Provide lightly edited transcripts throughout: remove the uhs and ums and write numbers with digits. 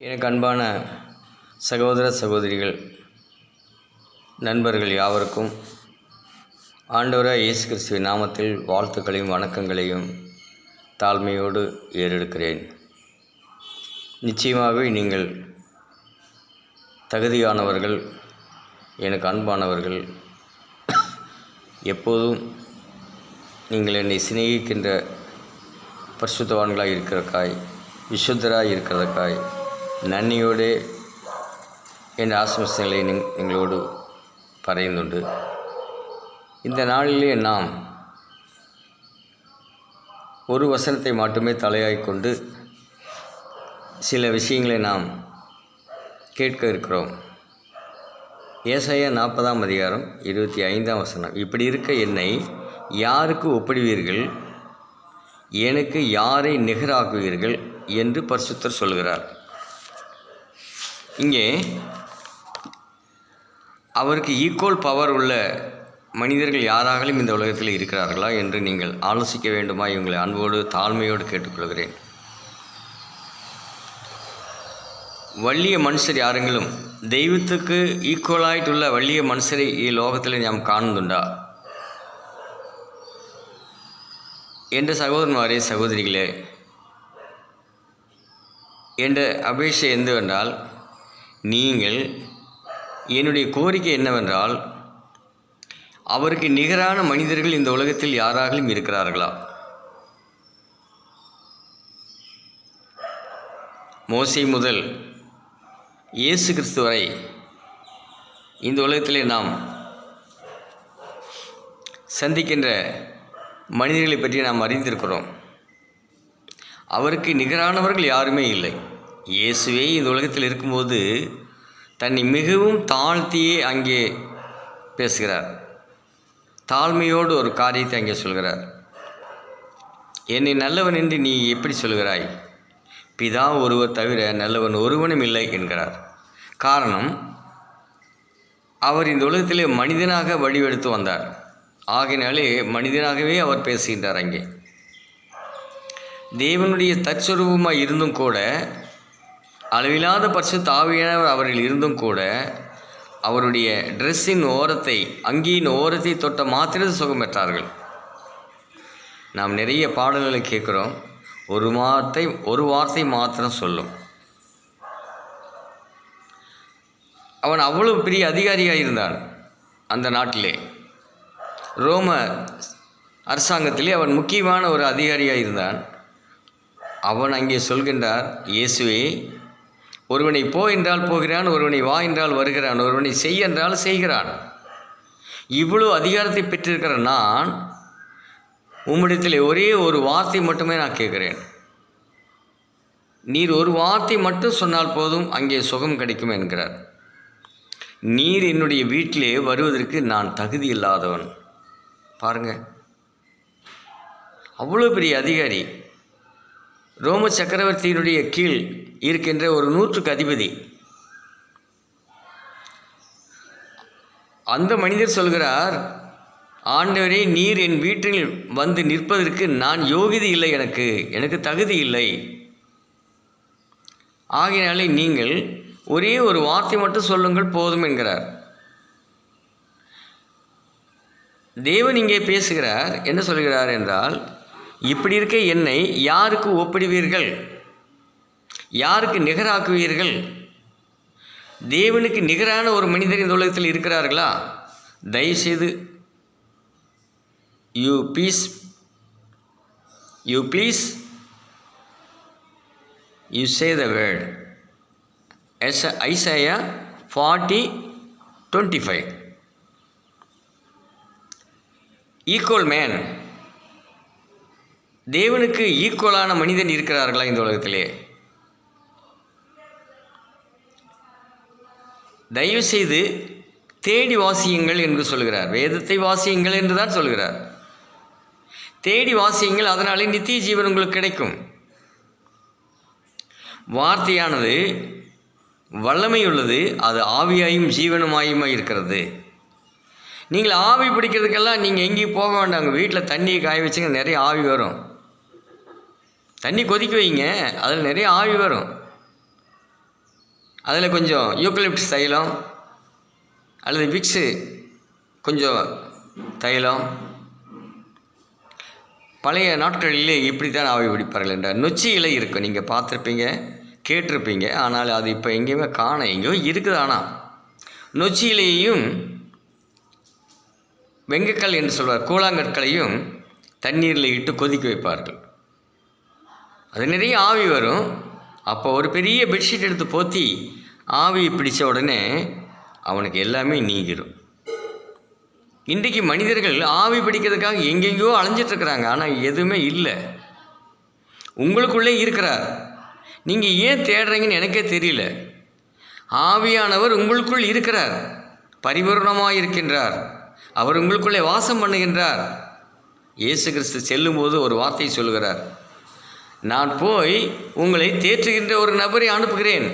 எனக்கு அன்பான சகோதர சகோதரிகள், நண்பர்கள் யாவருக்கும் ஆண்டவராய் இயேசு கிறிஸ்துவின் நாமத்தில் வாழ்த்துக்களையும் வணக்கங்களையும் தாழ்மையோடு ஏறெடுக்கிறேன். நிச்சயமாகவே நீங்கள் தகுதியானவர்கள், எனக்கு அன்பானவர்கள். எப்போதும் நீங்கள் என்னை சிநேகிக்கின்ற பரிசுத்தவான்களாக இருக்கிறக்காய், விசுத்தராக இருக்கிறதுக்காய் நன்றியோடு என் ஆசீர்வாதங்களை எங்களோடு பறையுந்துண்டு. இந்த நாளிலே நாம் ஒரு வசனத்தை மட்டுமே தலையாய் கொண்டு சில விஷயங்களை நாம் கேட்க இருக்கிறோம். ஏசாயா 40ஆம் அதிகாரம் 25ஆம் வசனம். இப்படி இருக்க என்னை யாருக்கு ஒப்பிடுவீர்கள், எனக்கு யாரை நிகராக்குவீர்கள் என்று பரிசுத்தர் சொல்கிறார். இங்கே அவருக்கு ஈக்குவல் பவர் உள்ள மனிதர்கள் யாராகலும் இந்த உலகத்தில் இருக்கிறார்களா என்று நீங்கள் ஆலோசிக்க வேண்டுமா? இவங்களை அன்போடு தாழ்மையோடு கேட்டுக்கொள்கிறேன். வள்ளிய மனுஷர் யாரெങ്കിലും தெய்வத்துக்கு ஈக்குவலாയിട്ടുള്ള வள்ளிய மனுஷரை ഈ ലോകത്തിൽ നാം കാണുന്നുണ്ടോ? എൻ്റെ സഹോദരന്മാരെ സഹോദരികളെ, എൻ്റെ അപേക്ഷ എന്തുവെന്നാൽ, நீங்கள் என்னுடைய கோரிக்கை என்னவென்றால், அவருக்கு நிகரான மனிதர்கள் இந்த உலகத்தில் யாராகவும் இருக்கிறார்களா? மோசே முதல் இயேசு கிறிஸ்து வரை இந்த உலகத்திலே நாம் சந்திக்கின்ற மனிதர்களை பற்றி நாம் அறிந்திருக்கிறோம். அவருக்கு நிகரானவர்கள் யாருமே இல்லை. இயேசுவே இந்த உலகத்தில் இருக்கும்போது தன்னை மிகவும் தாழ்த்தியே அங்கே பேசுகிறார். தாழ்மையோடு ஒரு காரியத்தை அங்கே சொல்கிறார். என்னை நல்லவன் என்று நீ எப்படி சொல்கிறாய்? பிதா ஒருவர் தவிர நல்லவன் ஒருவனும் இல்லை என்கிறார். காரணம், அவர் இந்த உலகத்திலே மனிதனாக வடிவெடுத்து வந்தார். ஆகினாலே மனிதனாகவே அவர் பேசுகின்றார். அங்கே தேவனுடைய தற்சொரூபமாக இருந்தும் கூட, அளவில்லாத பரிசுத்த ஆவியானவர் அவர்கள் இருந்தும் கூட, அவருடைய ட்ரெஸ்ஸின் ஓரத்தை, அங்கியின் ஓரத்தை தொட்ட மாத்திரத்தை சுகம் பெற்றார்கள். நாம் நிறைய பாடல்களை கேட்குறோம். ஒரு வார்த்தை மாத்திரம் சொல்லும். அவன் அவ்வளவு பெரிய அதிகாரியாக இருந்தான். அந்த நாட்டிலே ரோம அரசாங்கத்திலே அவன் முக்கியமான ஒரு அதிகாரியாக இருந்தான். அவன் அங்கே சொல்கின்றார், இயேசுவே, ஒருவனை போ என்றால் போகிறான், ஒருவனை வா என்றால் வருகிறான், ஒருவனை செய் என்றால் செய்கிறான். இவ்வளோ அதிகாரத்தை பெற்றிருக்கிற நான் உம்மிடத்தில் ஒரே ஒரு வார்த்தை மட்டுமே நான் கேட்குறேன். நீர் ஒரு வார்த்தை மட்டும் சொன்னால் போதும், அங்கே சுகம் கிடைக்கும் என்கிறார். நீர் என்னுடைய வீட்டிலே வருவதற்கு நான் தகுதி இல்லாதவன். பாருங்கள், அவ்வளோ பெரிய அதிகாரி, ரோம சக்கரவர்த்தியினுடைய கீழ் இருக்கின்ற ஒரு 100க்கு அதிபதி. அந்த மனிதர் சொல்கிறார், ஆண்டவரே, நீர் என் வீட்டில் வந்து நிற்பதற்கு நான் யோகிதை இல்லை, எனக்கு தகுதி இல்லை. ஆகையினாலே நீங்கள் ஒரே ஒரு வார்த்தை மட்டும் சொல்லுங்கள் போதும் என்கிறார். தேவன் இங்கே பேசுகிறார். என்ன சொல்கிறார் என்றால், இப்படி இருக்க என்னை யாருக்கு ஒப்பிடுவீர்கள், யாருக்கு நிகராக்குவீர்கள்? தேவனுக்கு நிகரான ஒரு மனிதர் இந்த உலகத்தில் இருக்கிறார்களா? தயவுசெய்து you please you say the word. Isaiah 40:25. Equal man, தேவனுக்கு ஈக்குவலான மனிதன் இருக்கிறார்களா இந்த உலகத்திலே? தயவுசெய்து தேடி வாசியுங்கள் என்று சொல்கிறார். வேதத்தை வாசியுங்கள் என்று தான் சொல்கிறார். தேடி வாசியுங்கள், அதனாலே நித்திய ஜீவன் உங்களுக்கு கிடைக்கும். வார்த்தையானது வல்லமை உள்ளது, அது ஆவியாயும் ஜீவனுமாயுமா இருக்கிறது. நீங்கள் ஆவி பிடிக்கிறதுக்கெல்லாம் நீங்கள் எங்கேயும் போக வேண்டாம். உங்கள் வீட்டில் தண்ணியை காய வச்சுங்க, நிறைய ஆவி வரும். தண்ணி கொதிக்க வைங்க, அதில் நிறைய ஆவி வரும். அதில் கொஞ்சம் யூக்கலிப்டஸ் தைலம் அல்லது விக்ஸு கொஞ்சம் தைலம். பழைய நாட்களிலே இப்படி தான் ஆவி பிடிப்பார்கள் என்றார். நொச்சி இலை இருக்கும், நீங்கள் பார்த்துருப்பீங்க, கேட்டிருப்பீங்க. ஆனால் அது இப்போ எங்கேயுமே காண, எங்கேயோ இருக்குது. ஆனால் நொச்சி இலையையும் வெங்கக்கல் என்று சொல்வார், கூழாங்கற்களையும் தண்ணீரில் இட்டு கொதிக்க வைப்பார்கள். அது நிறைய ஆவி வரும். அப்போ ஒரு பெரிய பெட்ஷீட் எடுத்து போற்றி ஆவி பிடித்த உடனே அவனுக்கு எல்லாமே நீங்கிடும். இன்றைக்கு மனிதர்கள் ஆவி பிடிக்கிறதுக்காக எங்கெங்கேயோ அலைஞ்சிட்ருக்கிறாங்க, ஆனால் எதுவுமே இல்லை. உங்களுக்குள்ளே இருக்கிறார், நீங்கள் ஏன் தேடுறீங்கன்னு எனக்கே தெரியல. ஆவியானவர் உங்களுக்குள் இருக்கிறார், பரிபூர்ணமாக இருக்கின்றார், அவர் உங்களுக்குள்ளே வாசம் பண்ணுகின்றார். இயேசு கிறிஸ்து செல்லும்போது ஒரு வார்த்தை சொல்கிறார், நான் போய் உங்களை தேற்றுகின்ற ஒரு நபரை அனுப்புகிறேன்.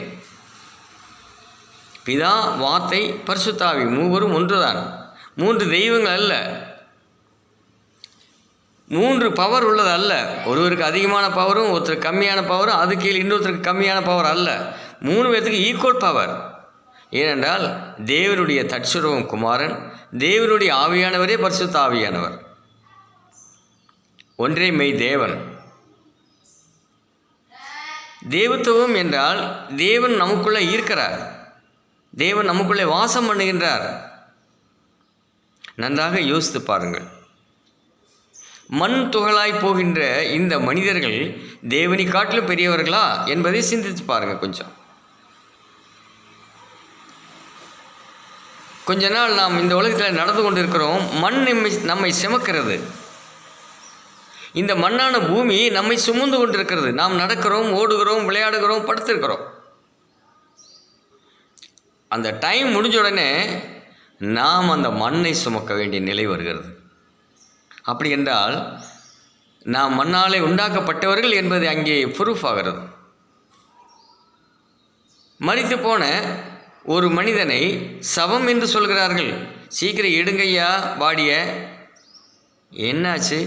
பிதா, வார்த்தை, பரிசுத்த ஆவி மூவரும் ஒன்றுதான். 3 தெய்வங்கள் அல்ல, 3 பவர் உள்ளது அல்ல. ஒருவருக்கு அதிகமான பவரும் ஒருத்தருக்கு கம்மியான பவரும், அது கீழே இன்னொருத்தருக்கு கம்மியான பவர் அல்ல. 3 பேர்த்துக்கு ஈக்குவல் பவர். ஏனென்றால் தேவனுடைய தற்சுரவம் குமாரன், தேவனுடைய ஆவியானவரே பரிசுத்த ஆவியானவர், ஒன்றே மெய் தேவன். தேவத்துவம் என்றால் தேவன் நமக்குள்ளே இருக்கிறார், தேவன் நமக்குள்ளே வாசம் பண்ணுகின்றார். நன்றாக யோசித்து பாருங்கள். மண் துகளாய் போகின்ற இந்த மனிதர்கள் தேவனை காட்டிலும் பெரியவர்களா என்பதை சிந்தித்து பாருங்கள். கொஞ்ச நாள் நாம் இந்த உலகத்தில் நடந்து கொண்டிருக்கிறோம். மண் நம்மை சுமக்கிறது. இந்த மண்ணான பூமி நம்மை சுமந்து கொண்டிருக்கிறது. நாம் நடக்கிறோம், ஓடுகிறோம், விளையாடுகிறோம், படுத்திருக்கிறோம். அந்த டைம் முடிஞ்ச உடனே நாம் அந்த மண்ணை சுமக்க வேண்டிய நிலை வருகிறது. அப்படி என்றால் நாம் மண்ணாலே உண்டாக்கப்பட்டவர்கள் என்பது அங்கே ப்ரூஃப் ஆகிறது. மரித்து போன ஒரு மனிதனை சவம் என்று சொல்கிறார்கள். சீக்கிரம் எடுங்கய்யா பாடிய. என்னாச்சு?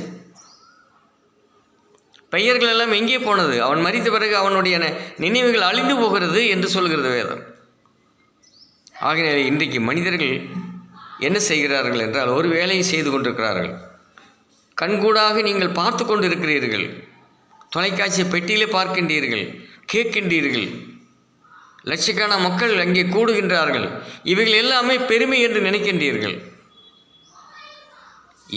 பெயர்கள் எல்லாம் எங்கே போனது? அவன் மரித்த பிறகு அவனுடைய நினைவுகள் அழிந்து போகிறது என்று சொல்கிறது வேதம். ஆகையால் இன்றைக்கு மனிதர்கள் என்ன செய்கிறார்கள் என்றால் ஒரு வேலையை செய்து கொண்டிருக்கிறார்கள். கண்கூடாக நீங்கள் பார்த்து கொண்டு இருக்கிறீர்கள், தொலைக்காட்சி பெட்டியிலே பார்க்கின்றீர்கள், கேட்கின்றீர்கள், லட்சக்கணக்கான மக்கள் அங்கே கூடுகின்றார்கள். இவைகள் எல்லாமே பெருமை என்று நினைக்கின்றீர்கள்.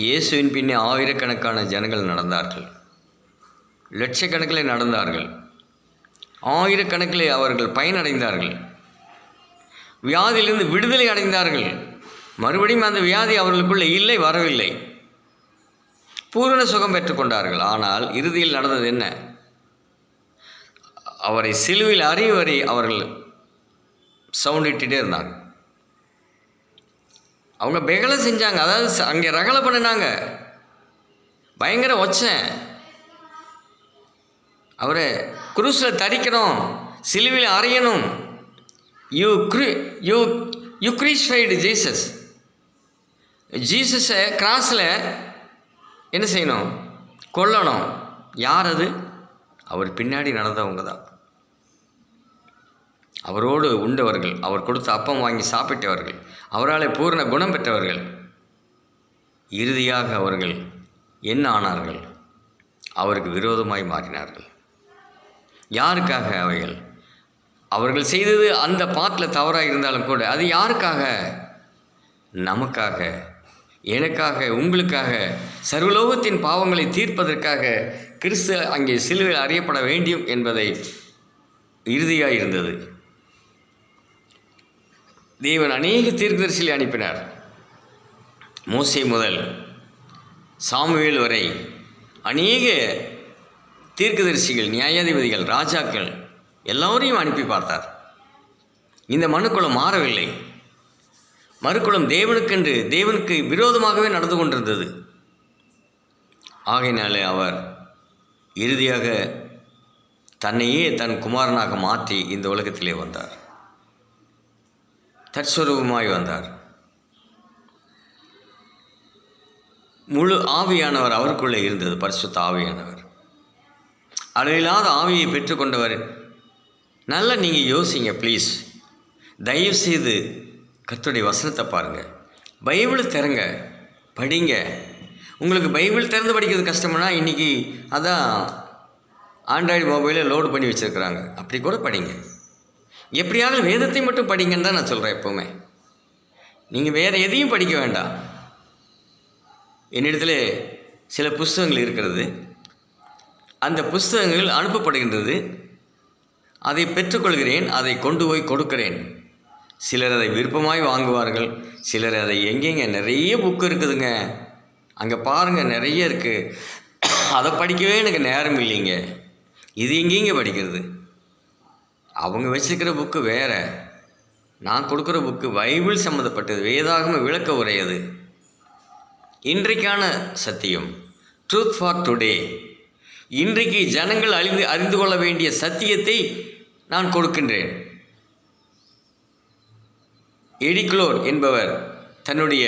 இயேசுவின் பின்னே ஆயிரக்கணக்கான ஜனங்கள் நடந்தார்கள், லட்சக்கணக்கில் நடந்தார்கள், ஆயிரக்கணக்கில் அவர்கள் பயனடைந்தார்கள், வியாதியிலிருந்து விடுதலை அடைந்தார்கள். மறுபடியும் அந்த வியாதி அவர்களுக்குள்ளே இல்லை, வரவில்லை, பூரண சுகம் பெற்றுக்கொண்டார்கள். ஆனால் இறுதியில் நடந்தது என்ன? அவரை சிலுவையில் அறிவு வரை அவர்கள் சவுண்டிட்டே இருந்தாங்க. அவங்க பெகலை செஞ்சாங்க, அதாவது அங்கே ரகலை பண்ணினாங்க, பயங்கர ஒச்சேன். அவரை குருஸில் தரிக்கணும், சிலுவையில் அறையணும். You கிரூசிஃபைடு Jesus. ஜீசஸை கிராஸில் என்ன செய்யணும்? கொல்லணும். யார் அது? அவர் பின்னாடி நடந்தவங்க தான். அவரோடு உண்டவர்கள், அவர் கொடுத்த அப்பம் வாங்கி சாப்பிட்டவர்கள், அவரால் பூர்ண குணம் பெற்றவர்கள். இறுதியாக அவர்கள் என்ன ஆனார்கள்? அவருக்கு விரோதமாய் மாறினார்கள். யாருக்காக அவைகள்? அவர்கள் செய்தது அந்த பாட்டில் தவறாக இருந்தாலும் கூட அது யாருக்காக? நமக்காக, எனக்காக, உங்களுக்காக, சர்வலோகத்தின் பாவங்களை தீர்ப்பதற்காக கிறிஸ்து அங்கே சிலுவையில் அறியப்பட வேண்டும் என்பதை இறுதியாக இருந்தது. தேவன் அநேக தீர்க்கதரிசிகளை அனுப்பினார். மோசே முதல் சாமுவேல் வரை அநேக தீர்க்கதரிசிகள், நியாயாதிபதிகள், ராஜாக்கள் எல்லோரையும் அனுப்பி பார்த்தார். இந்த மனுக்குளம் மாறவில்லை. மறுக்குளம் தேவனுக்கென்று, தேவனுக்கு விரோதமாகவே நடந்து கொண்டிருந்தது. ஆகையினாலே அவர் இறுதியாக தன்னையே தன் குமாரனாக மாற்றி இந்த உலகத்திலே வந்தார். தற்சொரூபமாய் வந்தார். முழு ஆவியானவர் அவருக்குள்ளே இருந்தது, பரிசுத்த ஆவியானவர். அளவில்லாத ஆவியை பெற்றுக்கொண்டவர். நல்லா நீங்கள் யோசிங்க ப்ளீஸ். தயவு செய்து கர்த்தருடைய வசனத்தை பாருங்கள், பைபிளை திறங்க, படிங்க. உங்களுக்கு பைபிள் திறந்து படிக்கிறது கஷ்டம்னா இன்றைக்கி அதான் ஆண்ட்ராய்டு மொபைலில் லோடு பண்ணி வச்சுருக்குறாங்க, அப்படி கூட படிங்க. எப்படியாவது வேதத்தை மட்டும் படிங்கன்னு தான் நான் சொல்கிறேன். எப்போவுமே நீங்கள் வேறு எதையும் படிக்க வேண்டாம். என்னிடத்தில் சில புஸ்தகங்கள் இருக்கிறது, அந்த புஸ்தகங்கள் அனுப்பப்படுகின்றது, அதை பெற்றுக்கொள்கிறேன், அதை கொண்டு போய் கொடுக்கிறேன். சிலர் அதை விருப்பமாய் வாங்குவார்கள், சிலர் அதை எங்கெங்க நிறைய புக்கு இருக்குதுங்க, அங்கே பாருங்கள் நிறைய இருக்குது, அதை படிக்கவே எனக்கு நேரம் இல்லைங்க. இது எங்கேங்க படிக்கிறது? அவங்க வச்சுருக்கிற புக்கு வேறு, நான் கொடுக்குற புக்கு பைபிள் சம்மந்தப்பட்டது, வேதாகம விளக்க உரையது, இன்றைக்கான சத்தியம், ட்ரூத் ஃபார் டுடே. இன்றைக்கு ஜனங்கள் அறிந்து கொள்ள வேண்டிய சத்தியத்தை நான் கொடுக்கின்றேன். எடிக்ளோர் என்பவர் தன்னுடைய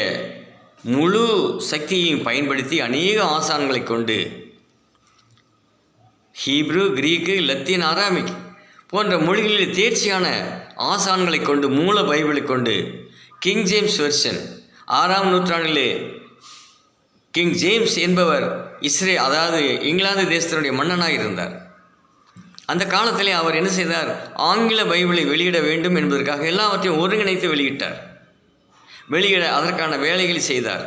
முழு சக்தியையும் பயன்படுத்தி அநேக ஆசான்களை கொண்டு ஹீப்ரு, கிரீக்கு, லத்தீன், அராமிக் போன்ற மொழிகளில் தேர்ச்சியான ஆசான்களை கொண்டு மூல பைபிளை கொண்டு கிங் ஜேம்ஸ் வெர்ஷன் 6ஆம் நூற்றாண்டிலே கிங் ஜேம்ஸ் என்பவர் அதாவது இங்கிலாந்து தேசத்தினுடைய மன்னனாக இருந்தார். அந்த காலத்திலே அவர் என்ன செய்தார்? ஆங்கில பைபிளை வெளியிட வேண்டும் என்பதற்காக எல்லாவற்றையும் ஒருங்கிணைத்து வெளியிட அதற்கான வேலைகளை செய்தார்.